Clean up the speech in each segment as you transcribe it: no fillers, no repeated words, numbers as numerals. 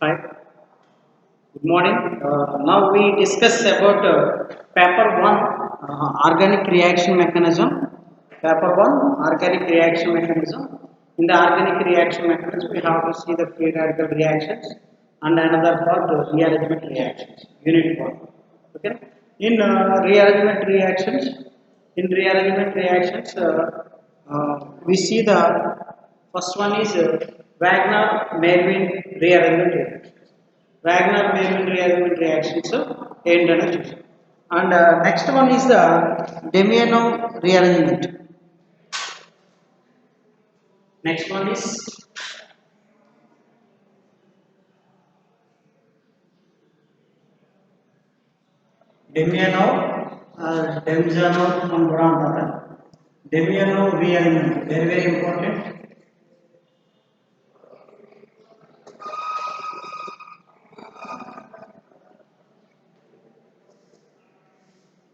Hi, good morning. Now we discuss about paper one organic reaction mechanism. Paper one organic reaction mechanism. In the organic reaction mechanism, we have to see the free radical reactions and another part rearrangement reactions. Unit one. Okay. In rearrangement reactions, we see the first one is Wagner-Merwin rearrangement reaction. Wagner-Merwin rearrangement reactions ఏంటనే చూసాం. And next one is the Damiano rearrangement. Next one is Damiano Demzano అని కూడా అంటారు. Damiano rearrangement very important.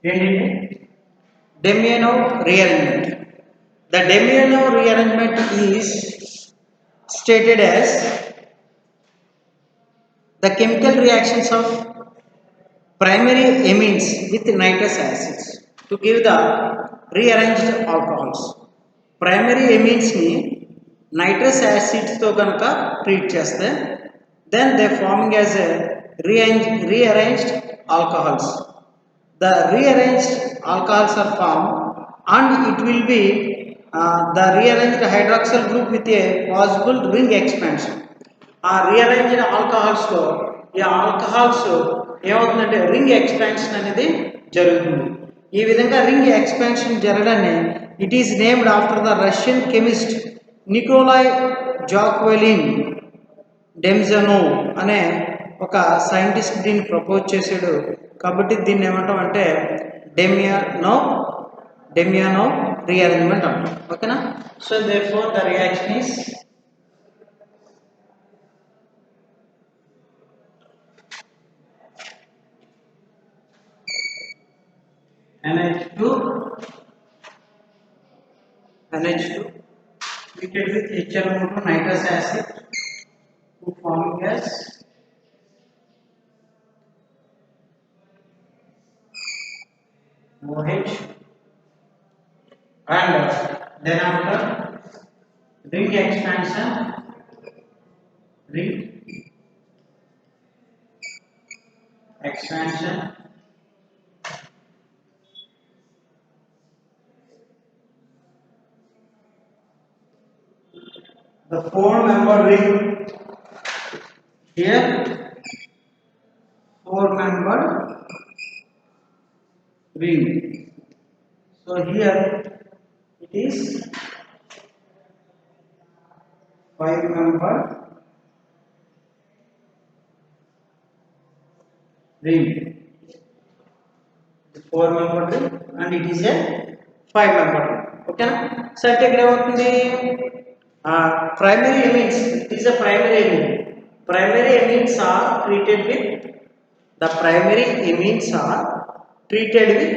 ఏంటంటే Damiano rearrangement. The Damiano rearrangement is stated as the chemical reactions of primary amines with nitrous acids to give the rearranged alcohols. Primary amines ni nitrous acids తో కనుక treat చేస్తే then they forming as a rearranged alcohols. The rearranged alcohols are formed and it will be the rearranged hydroxyl group with a possible ring expansion. ఆ rearranged ఆల్కహాల్స్లో ఈ alcohols ఏమవుతుందంటే ring expansion అనేది జరుగుతుంది. ఈ విధంగా రింగ్ ఎక్స్పాన్షన్ జరగడాన్ని it is named after the Russian chemist Nikolai Jacqueline Demjanov అనే ఒక సైంటిస్ట్ దీన్ని ప్రపోజ్ చేశాడు. కాబట్టి దీన్ని ఏమంటాం అంటే డెమియానో రీఅరేంజ్మెంట్ అంటాం. ఓకేనా. So therefore the reaction is NH2 treated with HNO2 nitrous acid to forming as OH and then after ring expansion the four-member ring here, four-member ring. So here it is five-member ring, four-member ring, and it is a five-member ring. Okay na? So అంటే ఇక్కడ ఏమవుతుంది, primary amines, it is a primary amine. Primary amines are treated with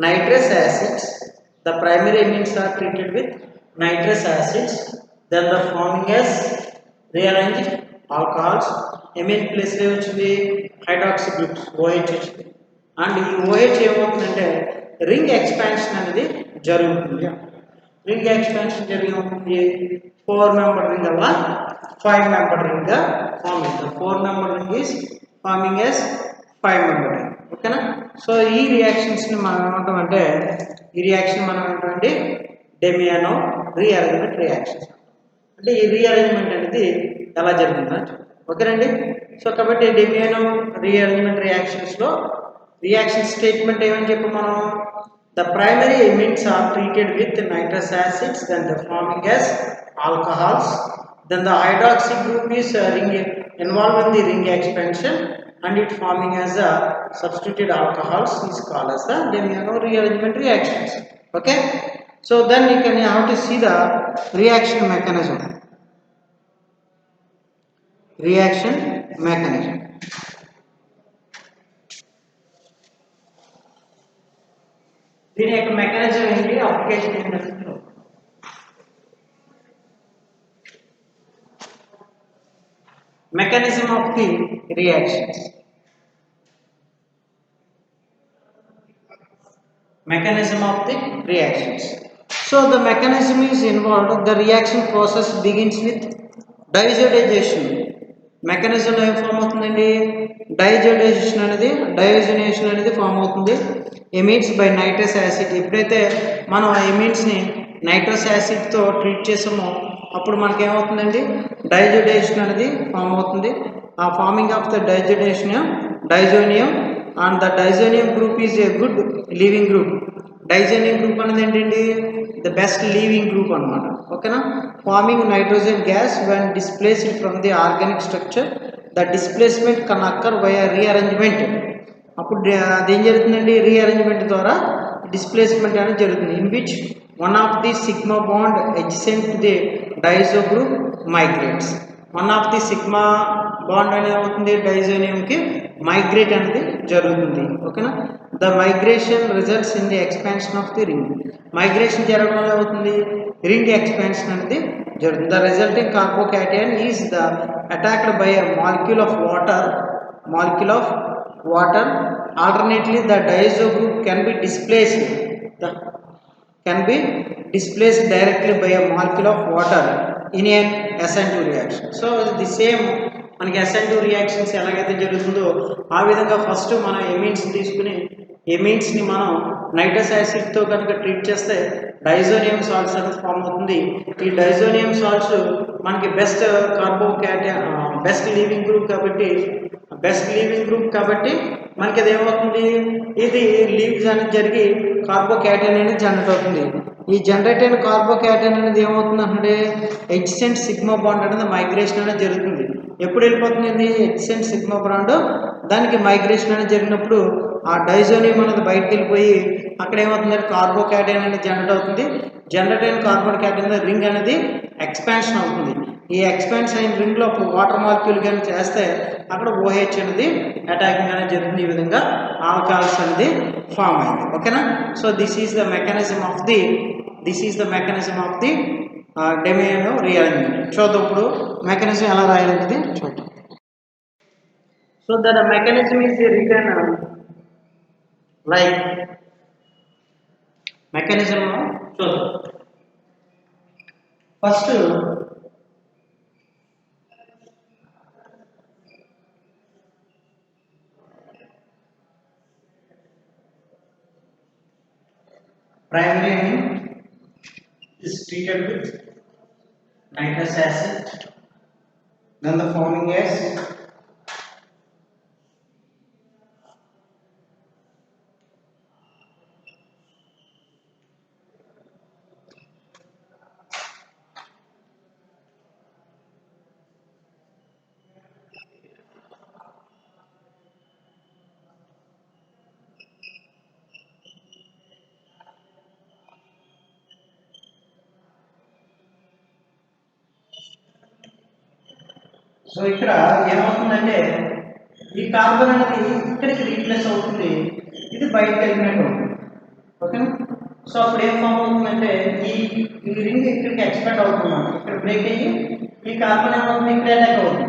nitrous acids. The primary amines are treated with nitrous acids. Then the forming as rearranged alcohols. Amine place లో వచ్చింది hydroxy groups OH వచ్చింది. And ఈ OH ఏమవుతుందంటే ring expansion అనేది జరుగుతుంది. Ring expansion జరిగినప్పుడు four member ring అలా five member ring గా ఫామ్ అవుతుంది. Four member ring is farming as five member ring. ఓకేనా. సో ఈ రియాక్షన్స్ ని మనం ఏమంటామంటే డెమియానో రీఅరేంజ్మెంట్ రియాక్షన్స్. అంటే ఈ రీఅరేంజ్మెంట్ అనేది ఎలా జరుగుతుందని చూద్దాం. ఓకేనండి. సో కాబట్టి డెమియానో రీఅరేంజ్మెంట్ రియాక్షన్స్ లో రియాక్షన్ స్టేట్మెంట్ ఏమని చెప్పి మనం the primary amines are treated with nitrous acids, then the forming as alcohols, then the hydroxy group is involved in the ring expansion and it forming as a substituted alcohols is called as the Damiano rearrangement reactions. Okay. So then you can have to see the reaction mechanism. దీని యొక్క mechanism ఏంటి, application ఏంటి? mechanism of the reactions. Mechanism of the reactions. So the mechanism is involved. The reaction process begins with diazotization. Mechanism ఏం form అవుతుందండి, డయోజనేషన్ అనేది form అవుతుంది emits by nitrous acid. ఎప్పుడైతే మనం ఆ ఎమిట్స్ని నైట్రస్ యాసిడ్తో ట్రీట్ చేసామో అప్పుడు మనకి ఏమవుతుందండి, డైజోడేషన్ అనేది ఫామ్ అవుతుంది. ఆ forming of the diazonium and the diazonium group is a good leaving group. Diazonium group అనేది ఏంటండి, ద బెస్ట్ లీవింగ్ గ్రూప్ అనమాట. ఓకేనా. Forming nitrogen gas when displaced from the organic structure, the displacement can occur by rearrangement. అప్పుడు అదేం జరుగుతుందండి, rearrangement ద్వారా displacement అనేది జరుగుతుంది. In which one of the sigma bond adjacent to the diazo group migrates. One of the sigma bond అనేది అవుతుంది డైజోనియంకి migrate అనేది జరుగుతుంది. ఓకేనా. The migration results in the expansion of the ring. Migration జరగడం వల్ల అవుతుంది రింగ్ ఎక్స్పాన్షన్ అనేది జరుగుతుంది. The resulting carbocation is the attacked by a molecule of water. Alternately, the diazo group can be displaced directly by a molecule of water in an SN2 reaction. So the same మనకి SN2 reactions ఎలాగైతే జరుగుతుందో ఆ విధంగా first మనం amines తీసుకుని ఎమిన్స్ని మనం nitrous యాసిడ్తో కనుక treat చేస్తే డైజోనియం సాల్ట్స్ అనేది ఫామ్ అవుతుంది. ఈ డైజోనియం సాల్ట్స్ మనకి బెస్ట్ లీవింగ్ గ్రూప్ కాబట్టి మనకి అది ఏమవుతుంది, ఇది లీవ్స్ అనేది జరిగి కార్బోకాటైన్ అనేది జనరేట్ అవుతుంది. ఈ జనరేట్ అయిన కార్బోకాటైన్ అనేది ఏమవుతుంది అంటే ఎడ్జసెంట్ సిగ్మా బాండ్ అనేది మైగ్రేషన్ అనేది జరుగుతుంది. ఎప్పుడు వెళ్ళిపోతుంది ఎడ్జసెంట్ సిగ్మా బాండ్, దానికి మైగ్రేషన్ అనేది జరిగినప్పుడు ఆ డైజోనియం అనేది బయటకు వెళ్ళిపోయి అక్కడ ఏమవుతుందంటే కార్బోకాటైన్ అనేది జనరేట్ అవుతుంది. జనరేట్ అయిన కార్బోకాటైన్ రింగ్ అనేది ఎక్స్పాన్షన్ అవుతుంది. ఈ ఎక్స్పాన్షన్ అయిన రింగ్లో వాటర్ మాలిక్యూల్ కానీ చేస్తే అక్కడ OH అనేది అటాకింగ్ అనేది జరుగుతుంది. ఈ విధంగా ఆల్కహాల్స్ అనేది ఫామ్ అయింది. ఓకేనా. So this is the mechanism of the Demjanov rearrangement. చూద్దాం ఇప్పుడు మెకానిజం ఎలా రాయాలనేది చూద్దాం. So that mechanism is return like mechanism చూద్దాం. First primary amine is treated with nitrous acid, then the forming gas so ఇక్కడ ఏమవుతుందంటే ఈ కార్బన్ అనేది ఇక్కడికి రీప్లేస్ అవుతుంది, ఇది బయటకు వెళ్ళినట్టు అవుతుంది. ఓకేనా. సో అప్పుడు ఏం ఫామ్ అవుతుందంటే ఈ రింగ్ ఇక్కడికి ఎక్స్పెండ్ అవుతుంది, ఇక్కడ బ్రేక్ అయ్యి ఈ కార్బన్ ఏమవుతుంది ఇక్కడ అటాక్ అవుతుంది.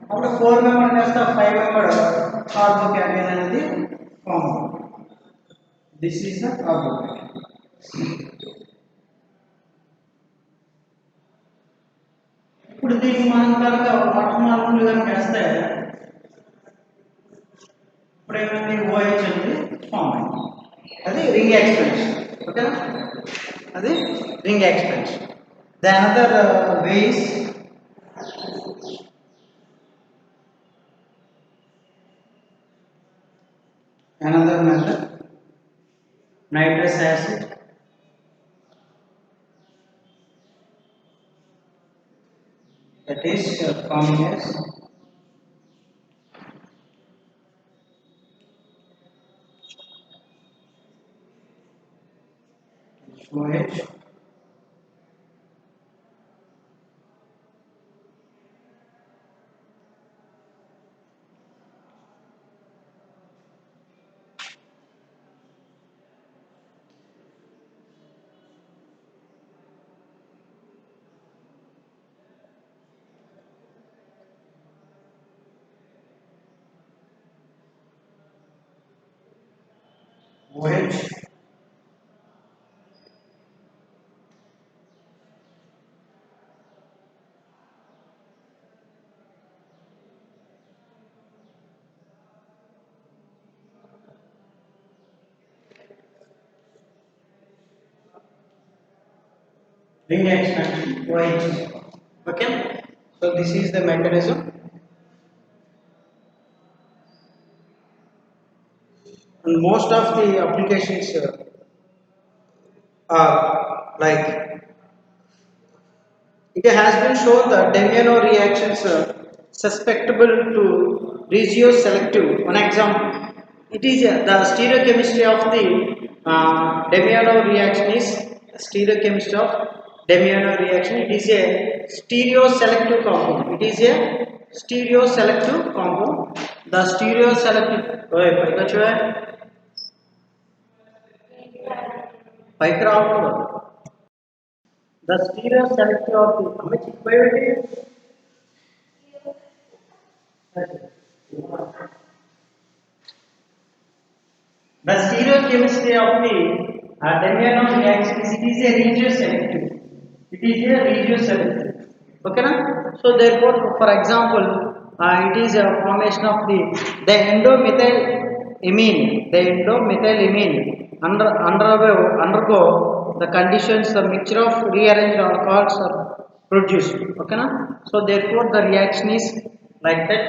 అప్పుడు 4 మెంబర్ కాస్త 5 మెంబర్ కార్బోకాటైన్ అనేది ఫామ్ అవుతుంది. This is the carbocation. ఇప్పుడు దీనికి మనం కనుక వాటర్ మాలిక్యూల్ కనుక వేస్తే ఇప్పుడు ఏమైంది OH అనేది ఫామ్ అయింది, అది రింగ్ ఎక్స్పెన్షన్. ఓకేనా, అది ring expansion. The another ways another method, nitrous acid that is forming as OH OH. Ring expansion OH. Okay. So this is the mechanism, and most of the applications are like it has been shown that Damiano reactions are susceptible to regioselective. One example, it is the stereochemistry of the Damiano reaction is stereochemistry of Damiano reaction. It is a stereoselective compound. It is a stereoselective compound. The stereoselective. Oh, పైకి వచ్చావా? పైకి రావట్లేదు. The stereoselective of the అమ్మ చిక్కిపోయి the stereochemistry of the Damiano reaction is it is a regioselective. It is a regioselective. Okay, na? So therefore, for example, it is a formation of the endomethylamine. The endomethylamine undergo the conditions the mixture of rearranged alcohols are produced. Okay, na? So therefore, the reaction is like that.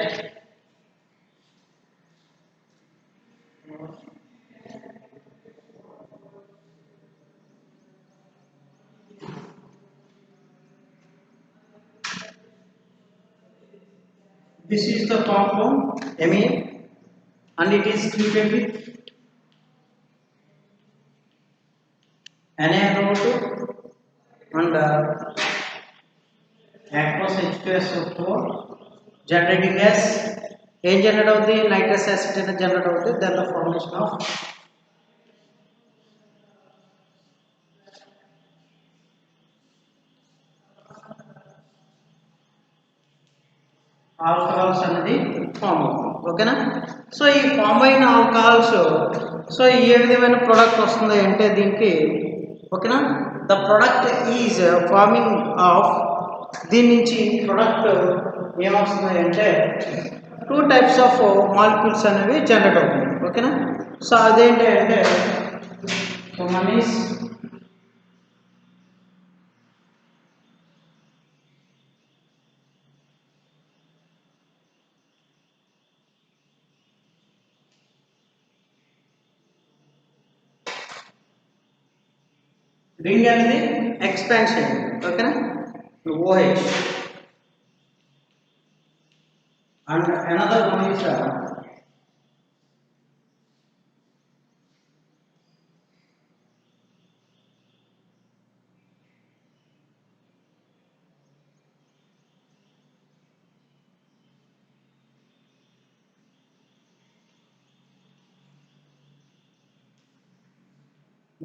This is the compound amine, and it is treated with NaNO2 and aqueous H2SO4 generating gas. ఏం generate అవుతుంది? Nitrous acid అనేది generate అవుతుంది. Then the formation of alcohols అనేది form అవుతుంది. ఓకేనా? So ఈ form అయిన alcohols so ఏ విధమైన ప్రోడక్ట్ వస్తుంది అంటే దీనికి ఓకేనా the product is farming of దీని నుంచి ప్రోడక్ట్ ఏమొస్తుంది అంటే టూ టైప్స్ ఆఫ్ మాలిక్యూల్స్ అనేవి జనరేట్ అవుతుంది. ఓకేనా? సో అదేంటి అంటే వన్ ఈజ్ రింగ్ అనేది ఎక్స్పాన్షన్. ఓకేనా? OH and another one is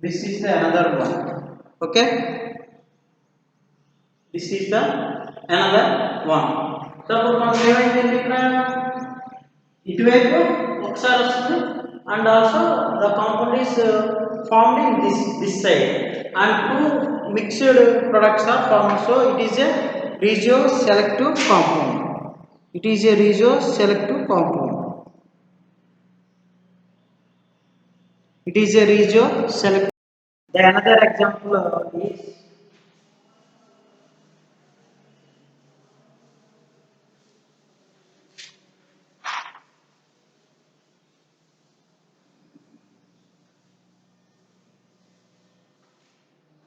this is the another one. Okay, this is the another one. So మనకు ఏమైంది ఇక్కడ ఇటువైపు ఒకసారి వస్తుంది and also the compound is formed in this side and two mixed products are formed. So it is a regioselective compound. It is a regioselective compound. It is a regioselective. The another example is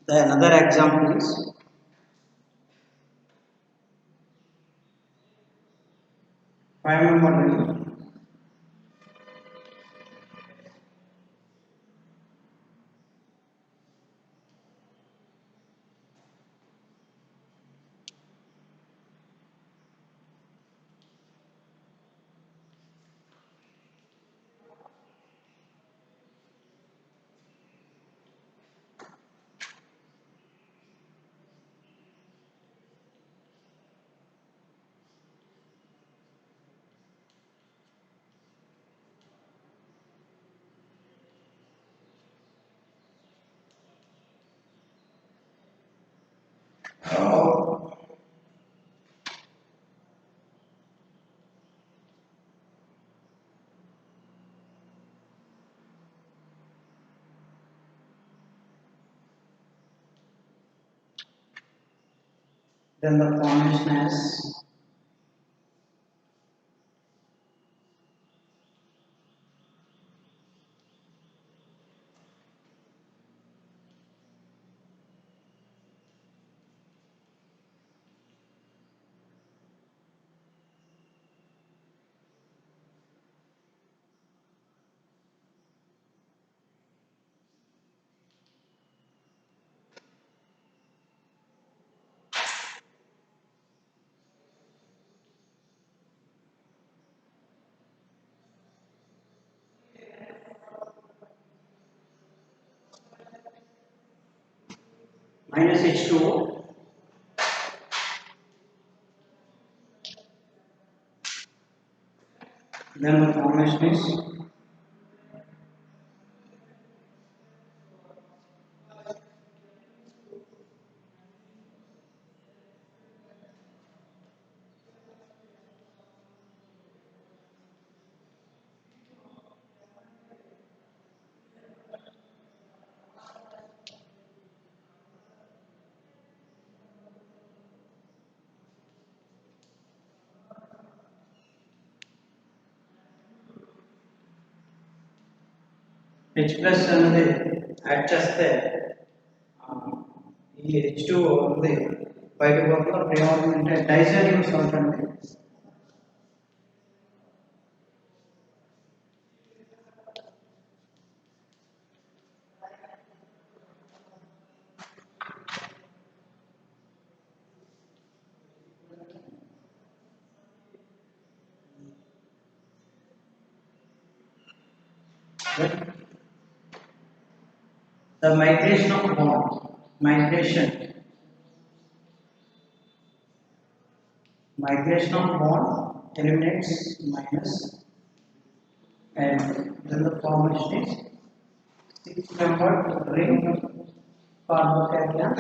the another example is 5-member ring. then the formation as minus H2O, then the formation is H plus అనేది add చేస్తే ఈ H2O ఉంది బయట పోకుండా అప్పుడు ఏమవుతుందంటే diazonium salt అంటే the migration of bond, migration of bond eliminates minus and then the formation is 6-membered ring carbocation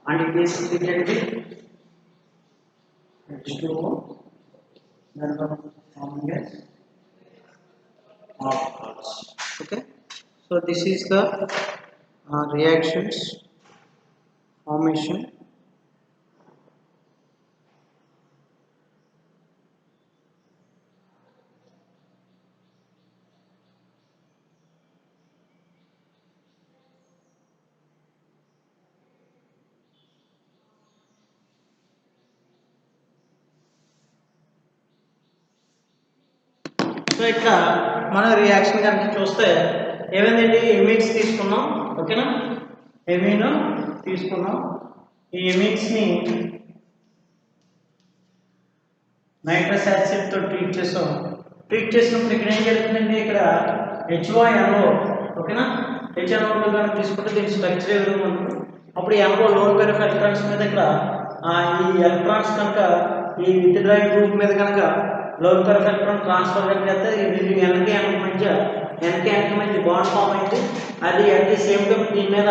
and it is treated with H2O, then the forming is alcohols. Okay, so this is the reactions formation so ఇక్కడ మన reaction కనుక చూస్తే ఏమైందండి emits తీసుకున్నాం ఓకేనా amine తీసుకున్నాం ఈ emits ని నైట్రస్ యాసిడ్ తో ట్రీట్ చేసినప్పుడు ఇక్కడ ఏం జరుగుతుందండి ఇక్కడ HONO ఓకేనా HNO కనుక తీసుకుంటే దీని స్ట్రక్చర్ ఏ విధంగా ఉంటుంది అప్పుడు NO lone pair of electrons మీద ఇక్కడ ఈ ఎలక్ట్రాన్స్ కనుక ఈ విత్డ్రాయింగ్ గ్రూప్ మీద కనుక lone pair of electron transfer కనుక చేస్తే ఇది ఎన్కి మధ్య బాండ్ ఫామ్ అయింది అది అట్ సేమ్ టైం దీని మీద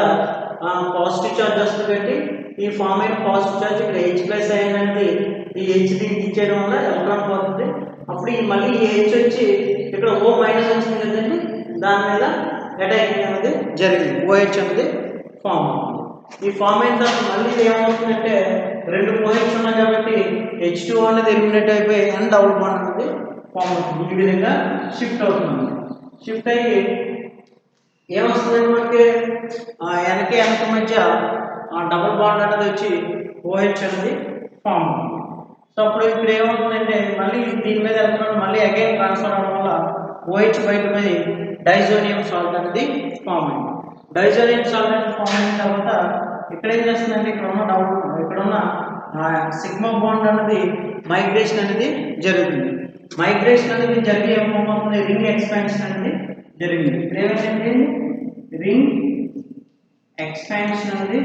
పాజిటివ్ చార్జ్ వస్తుంది పెట్టి ఈ ఫామ్ అయిన పాజిటివ్ చార్జ్ ఇక్కడ H ప్లస్ అయింది ఈ H దీనికి ఇచ్చేయడం వల్ల ఎలక్ట్రాన్ పోతుంది అప్పుడు ఈ మళ్ళీ ఈ H వచ్చి ఇక్కడ O మైనస్ వచ్చింది కదండి దాని మీద అటాకింగ్ అనేది జరిగింది OH అనేది ఫామ్ అవుతుంది ఈ ఫామ్ అయిన తర్వాత మళ్ళీ ఏమవుతుందంటే రెండు OH ఉన్నాయి కాబట్టి H2O అనేది ఎలిమినేట్ అయిపోయి N డబుల్ బాండ్ అనేది ఫామ్ అవుతుంది ఈ విధంగా షిఫ్ట్ అవుతుంది షిఫ్ట్ అయ్యి ఏమొస్తుందంటే మనకి ఎన్కి ఎన్కి మధ్య డబుల్ బాండ్ అనేది వచ్చి OH అనేది ఫామ్ అవుతుంది సో అప్పుడు ఇప్పుడు ఏమవుతుందంటే మళ్ళీ దీని మీద ఎలక్ట్రాన్ మళ్ళీ అగైన్ ట్రాన్స్ఫర్ అవడం వల్ల OH బయట పోయి డైజోనియం సాల్ట్ అనేది ఫామ్ అయింది డైజోనియం సాల్ట్ అనేది ఫామ్ అయిన తర్వాత ఇక్కడ ఏం చేస్తుందంటే ఇక్కడున్న సిగ్మా బాండ్ అనేది మైగ్రేషన్ అనేది జరుగుతుంది మైగ్రేషన్ అనేది జరిగి ఏమవుతుంది రింగ్ ఎక్స్పాన్షన్ అనేది జరిగింది ఇక్కడ ఏమైందంటే రింగ్ ఎక్స్పాన్షన్ అనేది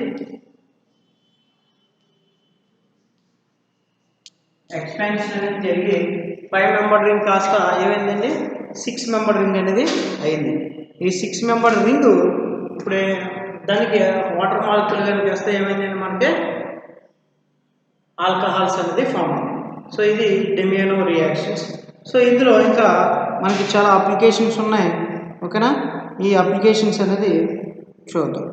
జరిగి 5 మెంబర్ రింగ్ కాస్త ఏమైందండి 6 మెంబర్ రింగ్ అనేది అయింది ఈ 6 మెంబర్ రింగ్ ఇప్పుడు దానికి వాటర్ మాలిక్యూల్ కనుక వేస్తే ఏమైందండి మనకి ఆల్కహాల్స్ అనేది ఫామ్ అయింది సో ఇది డెమియానో రియాక్షన్స్ సో ఇందులో ఇంకా మనకి చాలా అప్లికేషన్స్ ఉన్నాయి ఓకేనా ఈ అప్లికేషన్స్ అనేది చూద్దాం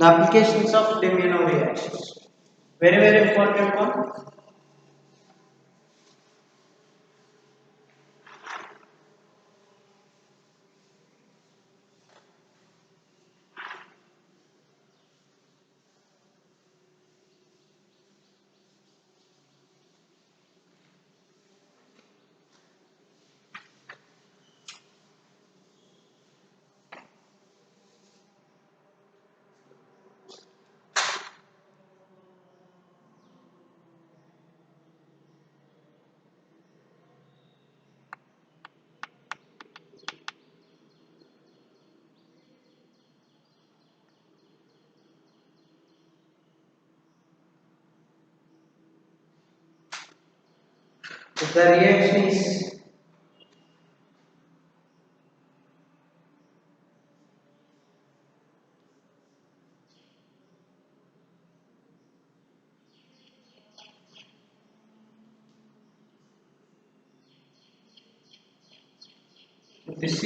The applications of Demino reactions. Very important one. If the reaction is this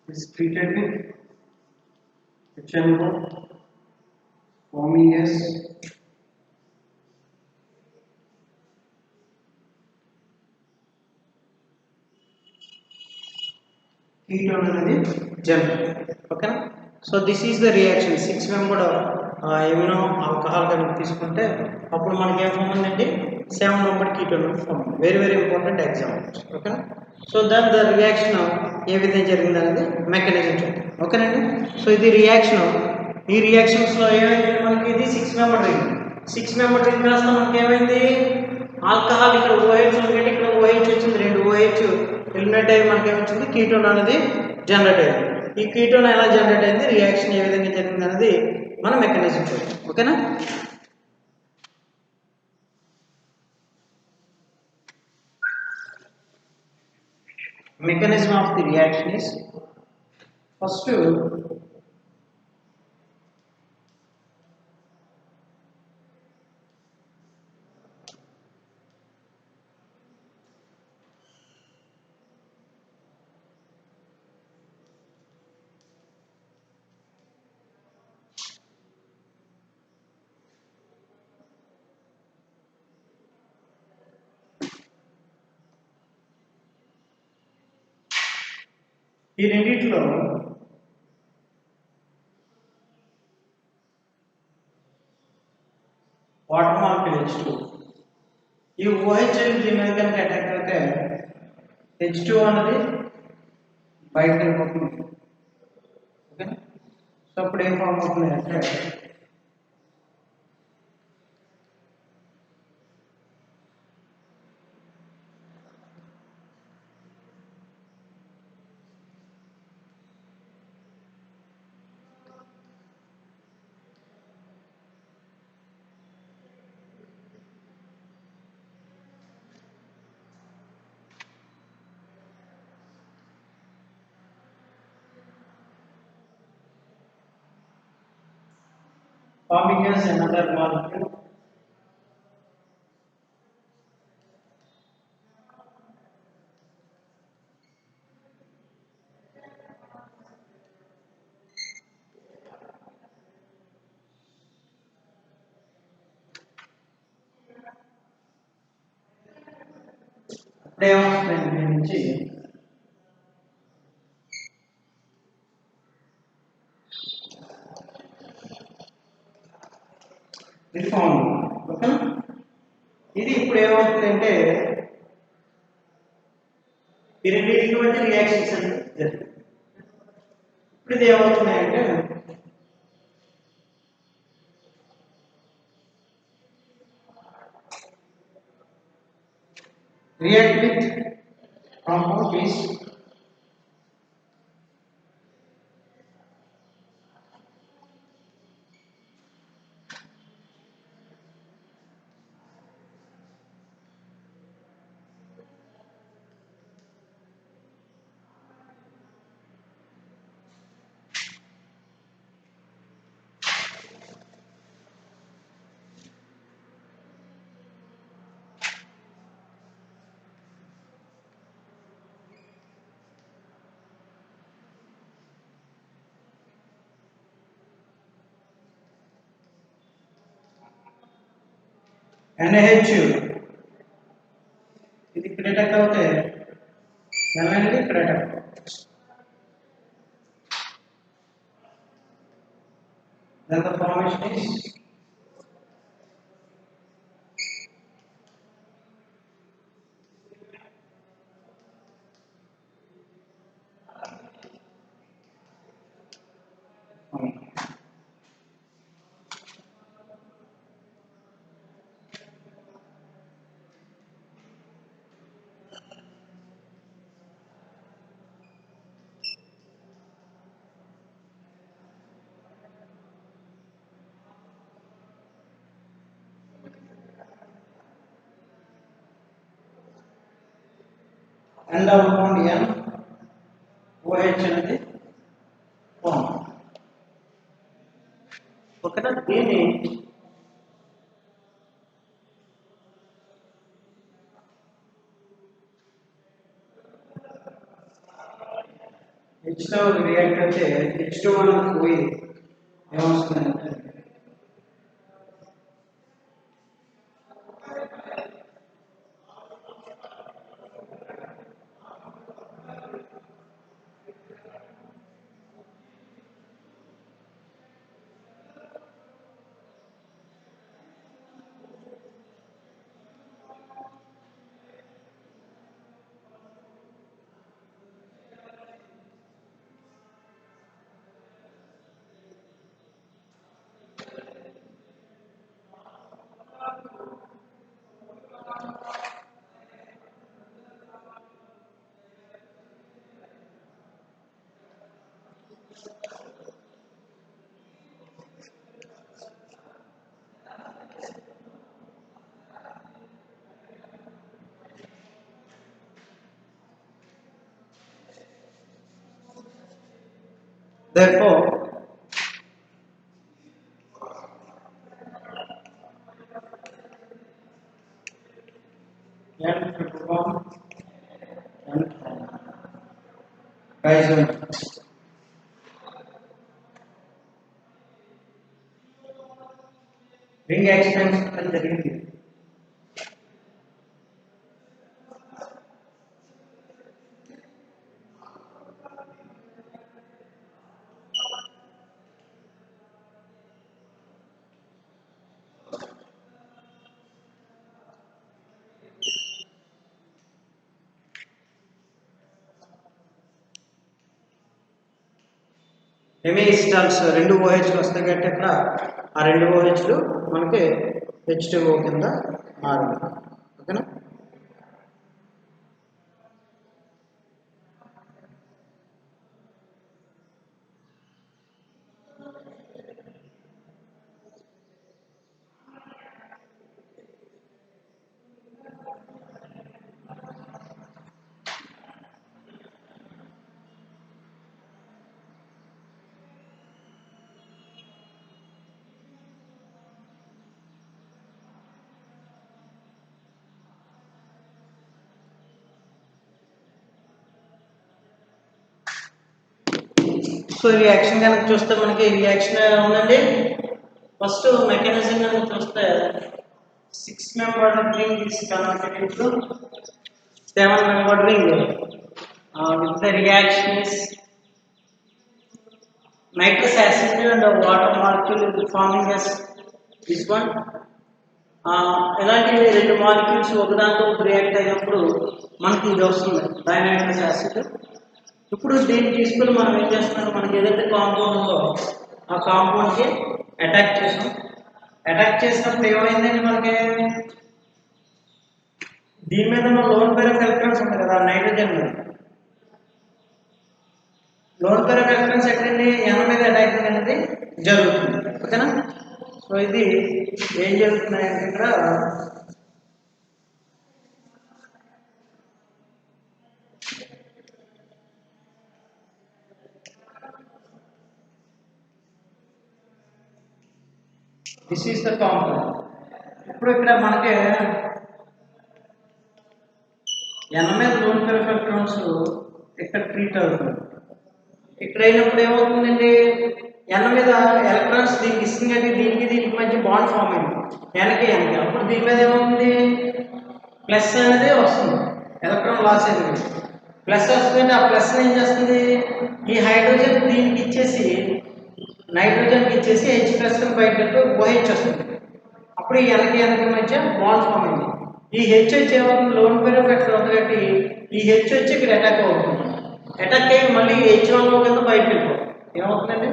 is treated with HNO, forming as ketone అనేది జనరేట్ ఓకేనా. So this is the reaction 6 membered amino alcohol కనుక తీసుకుంటే అప్పుడు మనకి ఏం ఫామ్ ఉందండి 7 membered ketone form. Very important examples ఓకేనా. So then the reaction ఏ విధంగా జరిగింది అనేది మెకానిజం చూద్దాం ఓకేనండి. సో ఇది రియాక్షన్, ఈ రియాక్షన్స్లో ఏమైంది మనకి ఇది 6 మెంబర్డ్ రింగ్. 6 మెంబర్డ్ రింగ్ కాస్త మనకి ఏమైంది ఆల్కహాల్ ఇక్కడ OH ఉంది, ఇక్కడ OH వచ్చింది, 2 OH ఎలిమినేట్ అయ్యి మనకి ఏమొచ్చింది కీటోన్ అనేది జనరేట్ అయింది. ఈ కీటోన్ ఎలా జనరేట్ అయింది, రియాక్షన్ ఏ విధంగా జరిగింది అనేది మన మెకానిజం చూద్దాం ఓకేనా. Mechanism of the reaction is first ఈ రెండిట్లో వాటర్ మాలిక్యూల్ H2, ఈ OH దీని మీద కనుక అటాక్ అయితే H2 అనేది బయటకు వెళ్ళిపోతుంది ఓకే. సో అప్పుడు ఏం ఫామ్ అవుతుంది అంటే forming as another molecule అప్పుడేమవుతుందండి దీని నుంచి ఇది ఫామ్ ఓకే. ఇది ఇప్పుడు ఏమవుతుందంటే ఈ రెండింటి మధ్య రియాక్షన్స్ అంటే జరుగుతుంది. ఇప్పుడు ఇది ఏమవుతున్నాయంటే react with compound is NaH ఇది ఇక్కడ అటాక్ అవుతే N అనేది ఇక్కడ attack then the formation is N double bond N OH అనేది ఫామ్ ఓకేనా దీన్ని H తో రియాక్ట్ అయితే H2 అనేది పోయి ఏమొస్తుందంటే therefore N triple bond N triazole ring expansion అని జరిగింది ఎమిస్టాల్స్ రెండు OH వస్తాయి కాబట్టి ఇక్కడ ఆ రెండు OH లు మనకి H2O కింద మారింది ఓకేనా సో రియాక్షన్ కనుక చూస్తే మనకి రియాక్షన్ ఉందండి ఫస్ట్ మెకానిజం కనుక చూస్తే 6 membered ring is converted into 7 membered ring with the reaction is nitrous acid and the water molecule will be forming as this one ఇలాంటి రెండు మాలిక్యూల్స్ ఒకదాంతో రియాక్ట్ అయినప్పుడు మనకి ఇది వస్తుంది డైనైట్రస్ యాసిడ్ ఇప్పుడు దీన్ని తీసుకుని మనం ఏం చేస్తున్నాం మనకి ఏదైతే కాంపౌండ్ ఉందో ఆ కాంపౌండ్కి అటాక్ చేసాం అటాక్ చేసినప్పుడు ఏమైందండి మనకి దీని మీద ఉన్న లోన్ పేర్ ఆఫ్ ఎలక్ట్రాన్స్ ఉంది కదా నైట్రోజన్ మీద లోన్ పేర్ ఆఫ్ ఎలక్ట్రాన్స్ ఎక్కడండి ఎన్ మీద అటాక్ అనేది జరుగుతుంది ఓకేనా సో ఇది ఏం జరుగుతున్నాయంటే ఇక్కడ దిస్ ఈస్ ద కాంపౌండ్ ఇప్పుడు ఇక్కడ మనకి ఎన్ మీద లోన్ పేర్ ఆఫ్ ఎలక్ట్రాన్స్ ఇక్కడ ట్రీట్ అవుతుంది ఇక్కడ అయినప్పుడు ఏమవుతుందండి ఎన్ మీద ఎలక్ట్రాన్స్ దీనికి ఇస్తుంది కానీ దీనికి మధ్య బాండ్ ఫామ్ అయింది ఎన్కి అప్పుడు దీని మీద ఏమవుతుంది ప్లస్ అనేది వస్తుంది ఎలక్ట్రాన్ లాస్ అయింది ప్లస్ వస్తుంది ఆ ప్లస్ ఏం చేస్తుంది ఈ హైడ్రోజన్ దీనికి ఇచ్చేసి నైట్రోజన్కి ఇచ్చేసి హెచ్ ప్లస్ బయటకు ఓహెచ్ వస్తుంది అప్పుడు ఈ ఎన్కి మధ్య బాండ్ ఫామ్ అయింది ఈ హెచ్ వచ్చి ఏమవుతుంది లోన్ పేరు ఎఫెక్ట్ ఉంది కాబట్టి ఈ హెచ్ వచ్చి ఇక్కడ అటాక్ అవుతుంది అటాక్ అయ్యి మళ్ళీ హెచ్1O కింద బయటకు వెళ్ళిపోతుంది ఏమవుతుందండి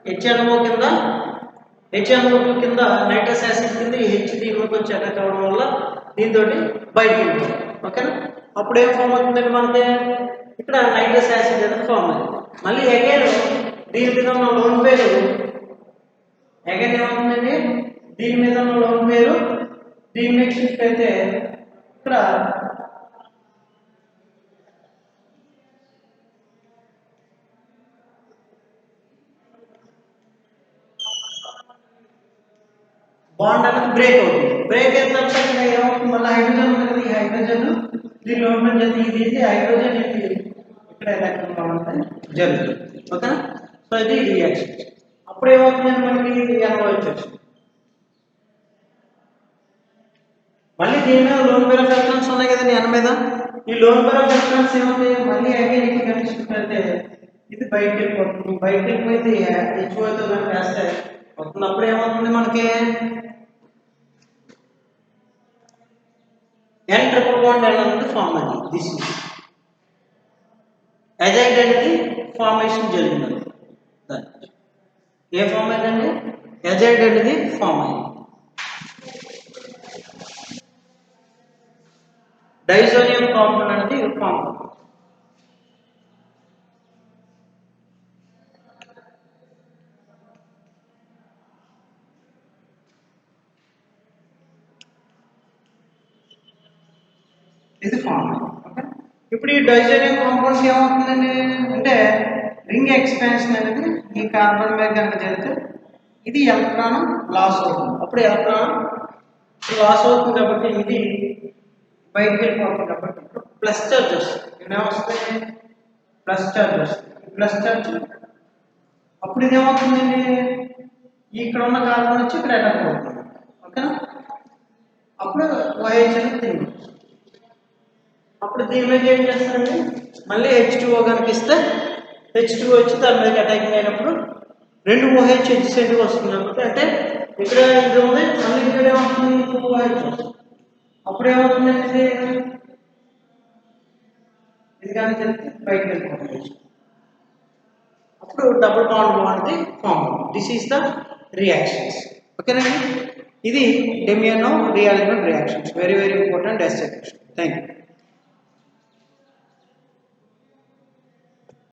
హెచ్ఎన్ఓ కింద నైట్రస్ యాసిడ్ కింద ఈ హెచ్ దీనిలోకి వచ్చి అటాక్ అవ్వడం వల్ల దీంతో బయటకు వెళ్ళిపోతుంది ఓకేనా అప్పుడు ఏం ఫామ్ అవుతుందండి మనకి ఇక్కడ నైట్రస్ యాసిడ్ అనేది ఫామ్ అయింది మళ్ళీ అగైన్ దీని మీద ఉన్న లోన్ పేరు అగైన్ ఏమవుతుందండి దీని మీద ఉన్న లోన్ పేరు దీని మీద షిఫ్ట్ అయితే ఇక్కడ బాండ్ అనేది బ్రేక్ అవుతుంది బ్రేక్ అయిన తర్వాత ఇక్కడ ఏమవుతుంది మళ్ళీ హైడ్రోజన్ ఉంటుంది ఈ హైడ్రోజన్ దీని లోన్ చేసి ఇది హైడ్రోజన్ ఇక్కడ ఎలక్ట్రాన్ జరుగుతుంది ఓకేనా సో ఇది రియాక్షన్ అప్పుడు ఏమవుతుందండి మనకి NOH వచ్చింది మళ్ళీ దీని మీద లోన్ పేర్ ఆఫ్ ఎలక్ట్రాన్స్ ఉన్నాయి కదండి ఎన్ మీద ఈ లోన్ పేర్ ఆఫ్ ఎలక్ట్రాన్స్ ఏమవుతుంది మళ్ళీ అగైన్ ఇక్కడ కనెక్షన్ పెడితే ఇది బయటకు వెళ్ళిపోతుంది బయటకు వెళ్ళిపోతే హెచ్ఓతో కానీ వేస్తే అవుతుంది అప్పుడు ఏమవుతుంది మనకి ఎన్ ట్రిపుల్ బాండ్ అనేది ఫామ్ అయింది దిస్ అజైడ్ అనేది ఫార్మేషన్ జరిగింది ఏ ఫామ్ అయిందండి అజైడ్ అనేది ఫామ్ అయింది డైజోనియం కాంపౌండ్ అనేది ఫామ్ అవుతుంది ఇది ఫామ్ ఓకే ఇప్పుడు ఈ డైజోనియం కాంపౌండ్స్ ఏమవుతుందండి అంటే రింగ్ ఎక్స్పాన్షన్ అనేది ఈ కార్బన్ మీద కనుక జరిగితే ఇది ఎలక్ట్రాన్ లాస్ అవుతుంది అప్పుడు ఎలక్ట్రాన్ లాస్ అవుతుంది కాబట్టి ఇది బయటకు వెళ్ళిపోతుంది కాబట్టి ప్లస్ చార్జ్ వస్తుంది ఇక్కడ ఏమొస్తుంది ప్లస్ చార్జ్ వస్తుంది ప్లస్ చార్జ్ అప్పుడు ఇది ఏమవుతుందండి ఇక్కడ ఉన్న కార్బన్ వచ్చి ఇక్కడ అటాక్ అవుతుంది ఓకేనా అప్పుడు OH అనేది తిరిగి అప్పుడు దీని మీద ఏం చేస్తారండి మళ్ళీ H2O కనుక ఇస్తే H2O వచ్చి దాని మీద అటాకింగ్ అయినప్పుడు రెండు OH ఎడ్జెసెంట్గా వస్తుంది కాబట్టి అంటే ఇక్కడ ఇది ఉంది మళ్ళీ ఇక్కడ ఏమవుతుంది OH అప్పుడు ఏమవుతుందండి ఇది కానీ తెలిస్తే బయటకు వెళ్ళిపోతుంది అప్పుడు డబుల్ బాండ్ అనేది form this is the reactions ఓకేనండి ఇది డెమియానో రియాలిగ్నన్ reactions very important essay question thank you